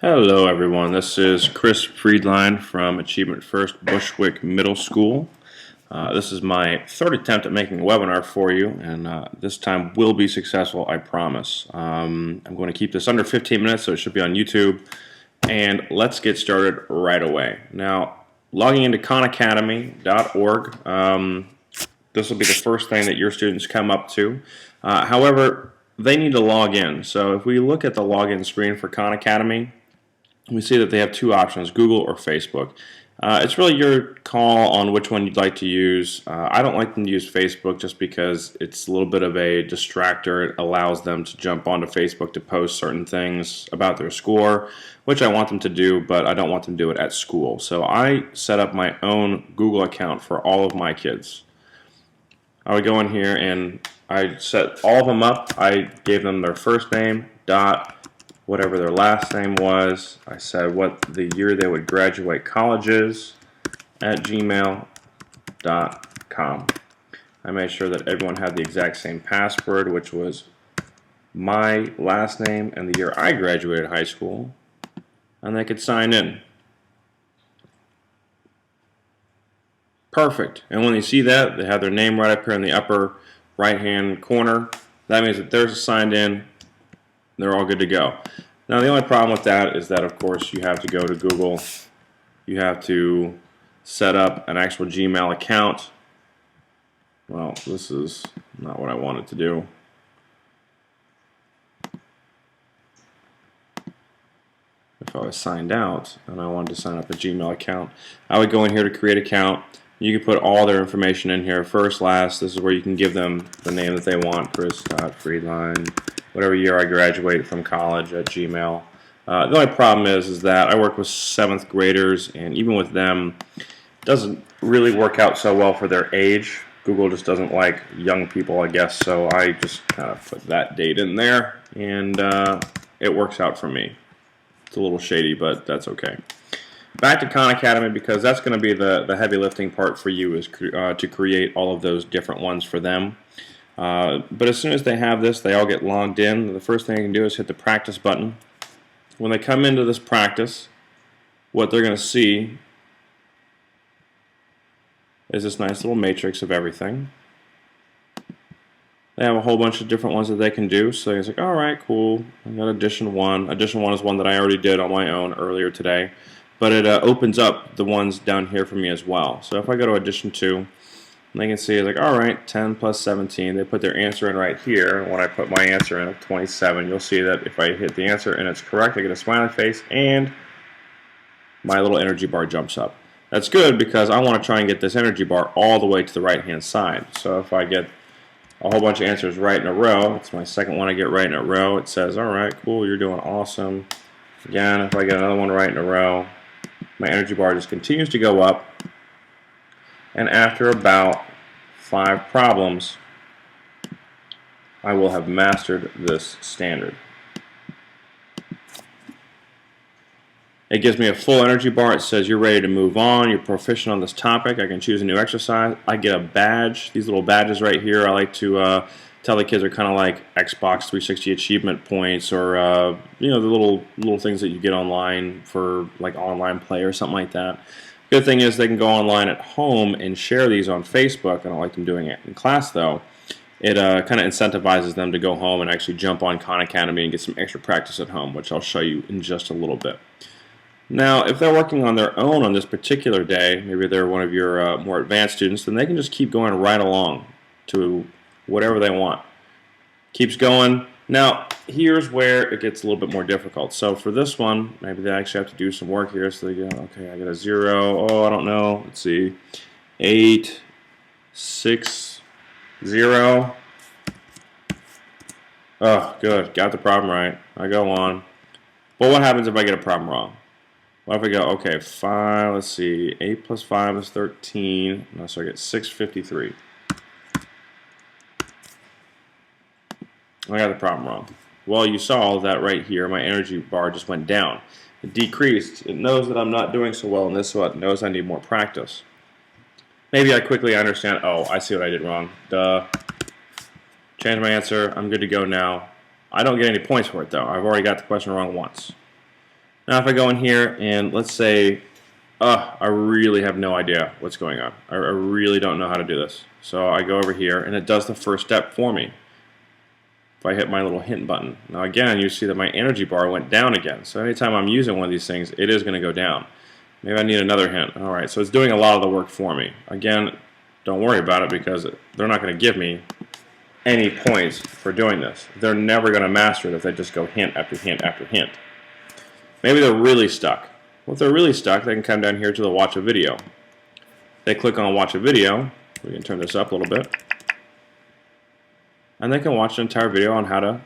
Hello everyone, this is Chris Friedline from Achievement First Bushwick Middle School. This is my third attempt at making a webinar for you, and this time will be successful, I promise. I'm going to keep this under 15 minutes, so it should be on YouTube, and let's get started right away. Now, logging into khanacademy.org, this will be the first thing that your students come up to. However, they need to log in, so if we look at the login screen for Khan Academy, we see that they have two options, Google or Facebook. It's really your call on which one you'd like to use. I don't like them to use Facebook just because it's a little bit of a distractor. It allows them to jump onto Facebook to post certain things about their score, which I want them to do, but I don't want them to do it at school. So I set up my own Google account for all of my kids. I would go in here and I set all of them up. I gave them their first name, dot, whatever their last name was. I said what the year they would graduate college is at gmail.com. I made sure that everyone had the exact same password, which was my last name and the year I graduated high school, and they could sign in. Perfect. And when they see that, they have their name right up here in the upper right hand corner. That means that they're signed in. They're all good to go. Now the only problem with that is that of course you have to go to Google. You have to set up an actual Gmail account. Well, this is not what I wanted to do. If I was signed out and I wanted to sign up a Gmail account, I would go in here to create account. You can put all their information in here, first, last. This is where you can give them the name that they want, Chris.Friedline, whatever year I graduated from college at Gmail. The only problem is that I work with 7th graders, and even with them, it doesn't really work out so well for their age. Google just doesn't like young people, I guess, so I just kind of put that date in there, and it works out for me. It's a little shady, but that's okay. Back to Khan Academy, because that's going to be the heavy lifting part for you, is to create all of those different ones for them. But as soon as they have this, they all get logged in. The first thing you can do is hit the practice button. When they come into this practice, what they're going to see is this nice little matrix of everything. They have a whole bunch of different ones that they can do. So it's like, all right, cool. I got addition 1. Addition 1 is one that I already did on my own earlier today. But it opens up the ones down here for me as well. So if I go to addition 2, they can see it's like, all right, 10 plus 17. They put their answer in right here. When I put my answer in of 27, you'll see that if I hit the answer and it's correct, I get a smiley face and my little energy bar jumps up. That's good because I want to try and get this energy bar all the way to the right-hand side. So if I get a whole bunch of answers right in a row, it's my second one I get right in a row, it says, all right, cool, you're doing awesome. Again, if I get another one right in a row, my energy bar just continues to go up, and after about 5 problems, I will have mastered this standard. It gives me a full energy bar. It says you're ready to move on, you're proficient on this topic. I can choose a new exercise. I get a badge. These little badges right here, I like to tell the kids are kind of like Xbox 360 achievement points, or you know, the little things that you get online for like online play or something like that. Good thing is they can go online at home and share these on Facebook. I don't like them doing it in class though. It kind of incentivizes them to go home and actually jump on Khan Academy and get some extra practice at home, which I'll show you in just a little bit. Now, if they're working on their own on this particular day, maybe they're one of your more advanced students, then they can just keep going right along to whatever they want. Keeps going. Now, here's where it gets a little bit more difficult. So for this one, maybe they actually have to do some work here. So they go, okay, I got a 0. Oh, I don't know. Let's see. 8, 6, 0. Oh, good. Got the problem right. I go on. Well, what happens if I get a problem wrong? What if I go, okay, 5, let's see. 8 plus 5 is 13. So I get 653. I got the problem wrong. Well, you saw that right here, my energy bar just went down. It decreased. It knows that I'm not doing so well in this, so it knows I need more practice. Maybe I quickly understand, oh, I see what I did wrong. Duh. Change my answer. I'm good to go now. I don't get any points for it, though. I've already got the question wrong once. Now if I go in here and let's say, I really have no idea what's going on. I really don't know how to do this. So I go over here and it does the first step for me. If I hit my little hint button. Now again, you see that my energy bar went down again. So anytime I'm using one of these things, it is going to go down. Maybe I need another hint. Alright, so it's doing a lot of the work for me. Again, don't worry about it because they're not going to give me any points for doing this. They're never going to master it if they just go hint after hint after hint. Maybe they're really stuck. Well, if they're really stuck, they can come down here to the watch a video. They click on watch a video. We can turn this up a little bit. And they can watch the entire video on how to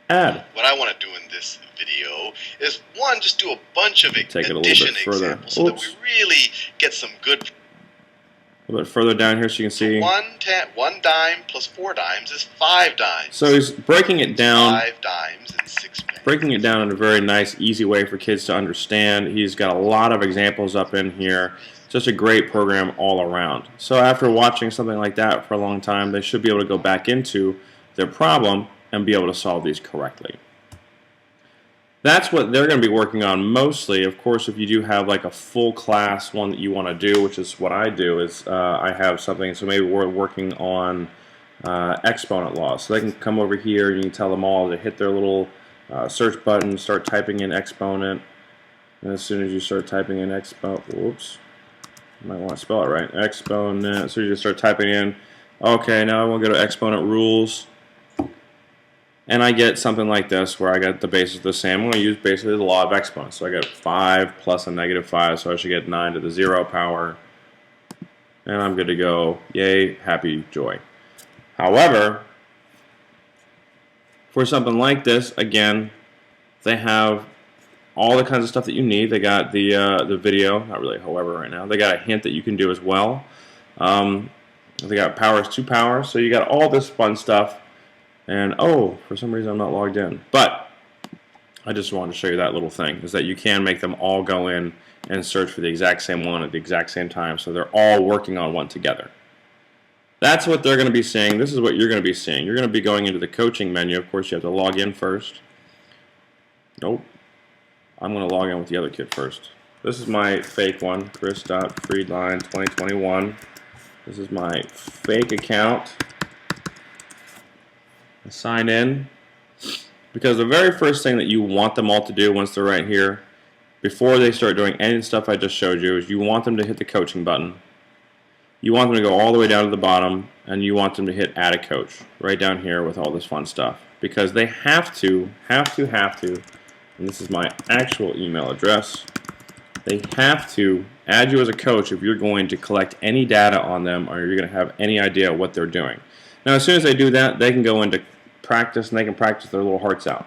add. What I want to do in this video is, one, just do a bunch of Take it a little addition bit further. examples so that we really get some good. A little bit further down here so you can see. One dime plus 4 dimes is 5 dimes. So he's breaking it down. 5 dimes and 6 pennies. Breaking it down in a very nice, easy way for kids to understand. He's got a lot of examples up in here. Just a great program all around. So after watching something like that for a long time, they should be able to go back into their problem and be able to solve these correctly. That's what they're going to be working on mostly. Of course, if you do have like a full class one that you want to do, which is what I do, is I have something, so maybe we're working on exponent laws. So they can come over here and you can tell them all to hit their little search button, start typing in exponent. And as soon as you start typing in exponent, whoops, you might want to spell it right, exponent. So you just start typing in, okay, now I want to go to exponent rules. And I get something like this where I get the basis of the same. I'm going to use basically the law of exponents. So I get 5 plus a negative 5, so I should get 9 to the 0 power. And I'm good to go. Yay, happy, joy. However, for something like this, again, they have all the kinds of stuff that you need. They got the video, not really however right now. They got a hint that you can do as well. They got powers 2 powers, so you got all this fun stuff. And oh, for some reason I'm not logged in. But I just wanted to show you that little thing, is that you can make them all go in and search for the exact same one at the exact same time, so they're all working on one together. That's what they're going to be seeing. This is what you're going to be seeing. You're going to be going into the coaching menu. Of course, you have to log in first. Nope. I'm going to log in with the other kid first. This is my fake one, Chris.Friedline2021. This is my fake account. Sign in, because the very first thing that you want them all to do once they're right here, before they start doing any of the stuff I just showed you, is you want them to hit the coaching button. You want them to go all the way down to the bottom, and you want them to hit add a coach right down here with all this fun stuff, because they have to, and this is my actual email address, they have to add you as a coach if you're going to collect any data on them or you're going to have any idea what they're doing. Now, as soon as they do that, they can go into practice and they can practice their little hearts out.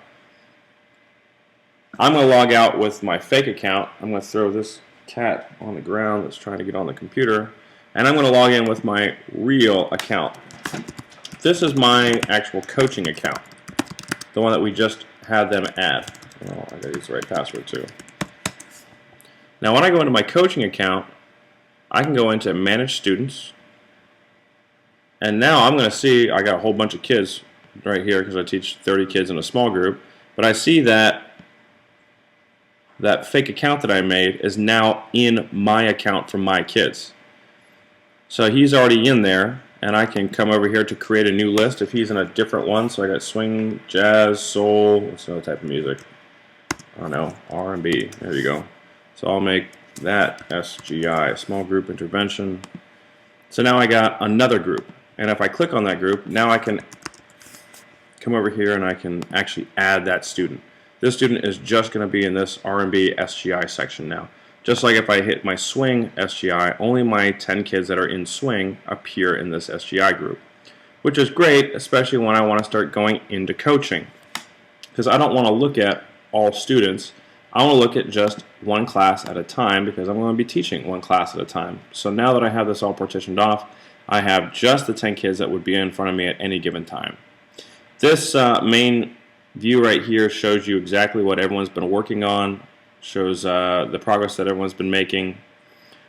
I'm going to log out with my fake account. I'm going to throw this cat on the ground that's trying to get on the computer, and I'm going to log in with my real account. This is my actual coaching account, the one that we just had them add. Oh, I got to use the right password too. Now, when I go into my coaching account, I can go into Manage Students. And now I'm going to see, I got a whole bunch of kids right here because I teach 30 kids in a small group. But I see that that fake account that I made is now in my account for my kids. So he's already in there, and I can come over here to create a new list if he's in a different one. So I got swing, jazz, soul, what's another type of music? I don't know, R&B. There you go. So I'll make that SGI, small group intervention. So now I got another group. And if I click on that group, now I can come over here and I can actually add that student. This student is just going to be in this R&B SGI section now. Just like if I hit my swing SGI, only my 10 kids that are in swing appear in this SGI group, which is great, especially when I want to start going into coaching. Because I don't want to look at all students. I want to look at just one class at a time, because I'm going to be teaching one class at a time. So now that I have this all partitioned off, I have just the 10 kids that would be in front of me at any given time. This main view right here shows you exactly what everyone's been working on, shows the progress that everyone's been making.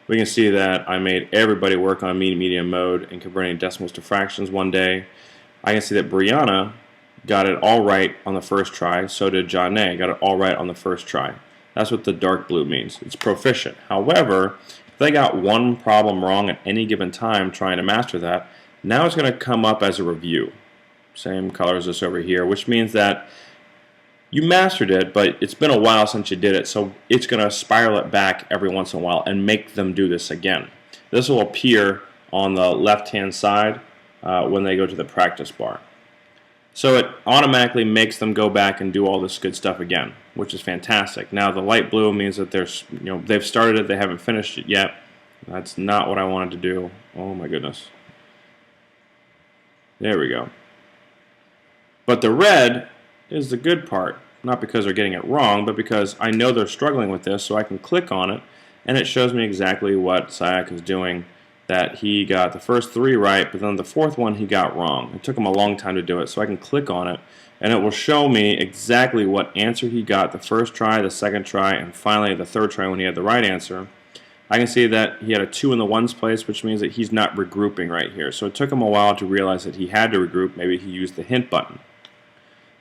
We can see that I made everybody work on mean median mode and converting decimals to fractions one day. I can see that Brianna got it all right on the first try, so did John Nay, got it all right on the first try. That's what the dark blue means. It's proficient. However, if they got one problem wrong at any given time trying to master that, now it's going to come up as a review. Same color as this over here, which means that you mastered it, but it's been a while since you did it, so it's going to spiral it back every once in a while and make them do this again. This will appear on the left-hand side when they go to the practice bar. So it automatically makes them go back and do all this good stuff again, which is fantastic. Now the light blue means that they've started it, they haven't finished it yet. That's not what I wanted to do. Oh my goodness. There we go. But the red is the good part, not because they're getting it wrong, but because I know they're struggling with this, so I can click on it, and it shows me exactly what Sayak is doing, that he got the first 3 right, but then the 4th one he got wrong. It took him a long time to do it, so I can click on it, and it will show me exactly what answer he got the first try, the second try, and finally the 3rd try when he had the right answer. I can see that he had a 2 in the ones place, which means that he's not regrouping right here. So it took him a while to realize that he had to regroup. Maybe he used the hint button.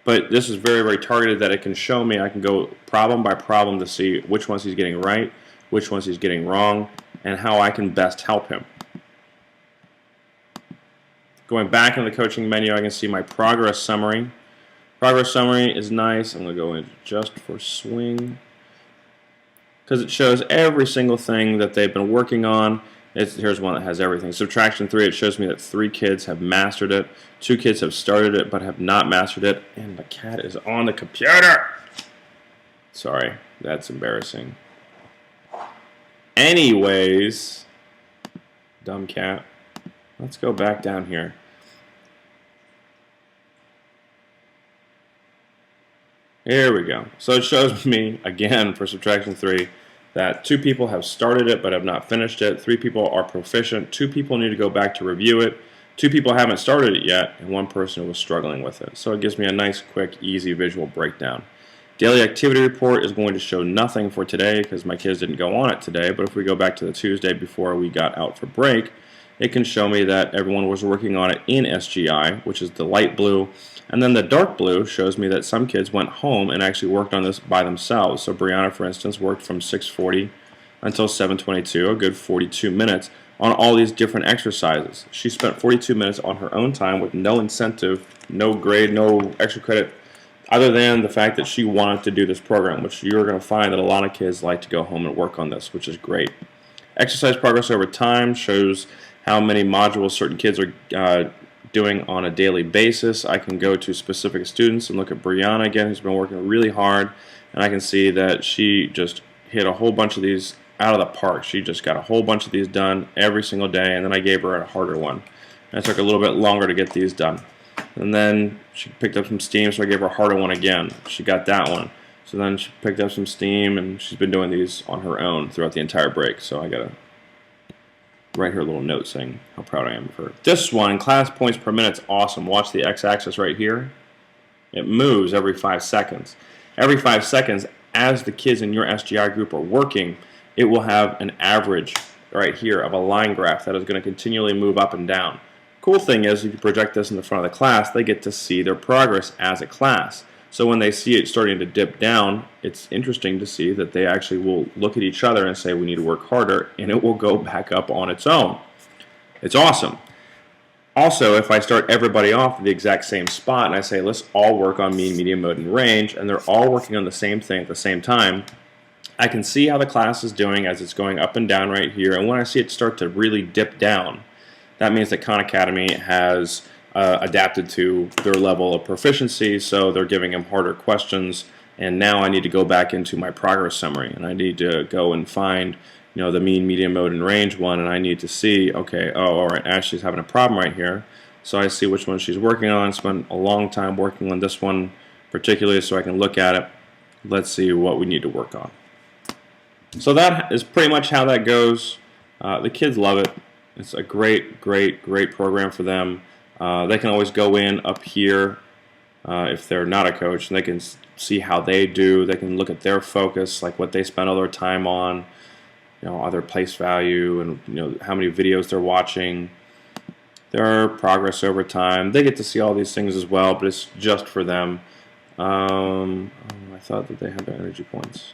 But this is very, very targeted that it can show me. I can go problem by problem to see which ones he's getting right, which ones he's getting wrong, and how I can best help him. Going back in the coaching menu, I can see my progress summary. Progress summary is nice. I'm going to go in just for swing, because it shows every single thing that they've been working on. Here's one that has everything. Subtraction 3, it shows me that 3 kids have mastered it. 2 kids have started it but have not mastered it. And the cat is on the computer. Sorry, that's embarrassing. Anyways, dumb cat. Let's go back down here. Here we go. So it shows me, again, for subtraction 3, that 2 people have started it but have not finished it. 3 people are proficient. 2 people need to go back to review it. 2 people haven't started it yet, and 1 person was struggling with it. So it gives me a nice, quick, easy visual breakdown. Daily activity report is going to show nothing for today because my kids didn't go on it today, but if we go back to the Tuesday before we got out for break, it can show me that everyone was working on it in SGI, which is the light blue, and then the dark blue shows me that some kids went home and actually worked on this by themselves. So Brianna, for instance, worked from 6:40 until 7:22, a good 42 minutes, on all these different exercises. She spent 42 minutes on her own time with no incentive, no grade, no extra credit, other than the fact that she wanted to do this program, which you're going to find that a lot of kids like to go home and work on this, which is great. Exercise progress over time shows how many modules certain kids are doing on a daily basis. I can go to specific students and look at Brianna again, who's been working really hard, and I can see that she just hit a whole bunch of these out of the park. She just got a whole bunch of these done every single day, and then I gave her a harder one. And it took a little bit longer to get these done. And then she picked up some steam, so I gave her a harder one again. She got that one. So then she picked up some steam, and she's been doing these on her own throughout the entire break. So I got to write her a little note saying how proud I am of her. This one, class points per minute, is awesome. Watch the x-axis right here. It moves every 5 seconds. Every 5 seconds, as the kids in your SGI group are working, it will have an average right here of a line graph that is going to continually move up and down. Cool thing is, if you project this in the front of the class, they get to see their progress as a class. So when they see it starting to dip down, it's interesting to see that they actually will look at each other and say, we need to work harder, and it will go back up on its own. It's awesome. Also, if I start everybody off at the exact same spot and I say, let's all work on mean, medium, mode, and range, and they're all working on the same thing at the same time, I can see how the class is doing as it's going up and down right here, and when I see it start to really dip down, that means that Khan Academy has adapted to their level of proficiency, so they're giving them harder questions, and now I need to go back into my progress summary, and I need to go and find the mean, medium, mode, and range one, and I need to see, okay, oh, all right, Ashley's having a problem right here, so I see which one she's working on. Spent a long time working on this one particularly so I can look at it. Let's see what we need to work on. So that is pretty much how that goes. The kids love it. It's a great, great, great program for them. They can always go in up here if they're not a coach, and they can see how they do. They can look at their focus, like what they spend all their time on, other place value, and how many videos they're watching, their progress over time. They get to see all these things as well, but it's just for them. I thought that they had their energy points.